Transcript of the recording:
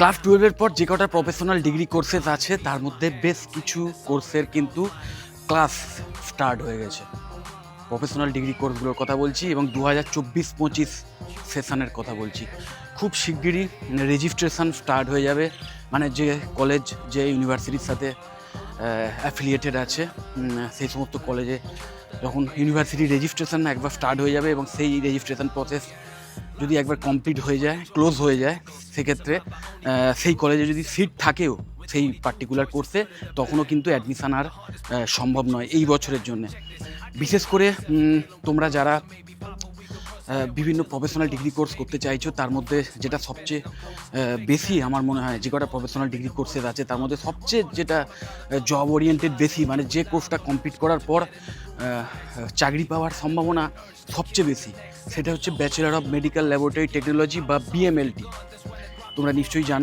Class 12-এর পর যে কটা প্রফেশনাল ডিগ্রি কোর্সেস আছে তার মধ্যে বেশ কিছু কোর্সের কিন্তু ক্লাস স্টার্ট হয়ে গেছে। প্রফেশনাল ডিগ্রি কোর্সগুলোর কথা বলছি এবং 2024-25 সেশনের কথা বলছি। খুব শিগগিরই রেজিস্ট্রেশন স্টার্ট হয়ে যাবে, মানে যে কলেজ যে ইউনিভার্সিটির সাথে অ্যাফিলিয়েটেড আছে সেই সমস্ত কলেজে যখন ইউনিভার্সিটি রেজিস্ট্রেশন একবার স্টার্ট হয়ে যাবে এবং সেই রেজিস্ট্রেশন প্রসেস যদি একবার কমপ্লিট হয়ে যায়, ক্লোজ হয়ে যায়, সেক্ষেত্রে সেই কলেজে যদি সিট থাকেও সেই পার্টিকুলার কোর্সে, তখনও কিন্তু অ্যাডমিশান আর সম্ভব নয় এই বছরের জন্যে। বিশেষ করে তোমরা যারা বিভিন্ন প্রফেশনাল ডিগ্রি কোর্স করতে চাইছো, তার মধ্যে যেটা সবচেয়ে বেশি আমার মনে হয়, যে কটা প্রফেশনাল ডিগ্রি কোর্সেস আছে তার মধ্যে সবচেয়ে যেটা জব ওরিয়েন্টেড বেশি, মানে যে কোর্সটা কমপ্লিট করার পর চাকরি পাওয়ার সম্ভাবনা সবচেয়ে বেশি, সেটা হচ্ছে bachelor of medical laboratory technology বা বিএমএলটি। তোমরা নিশ্চয়ই জানো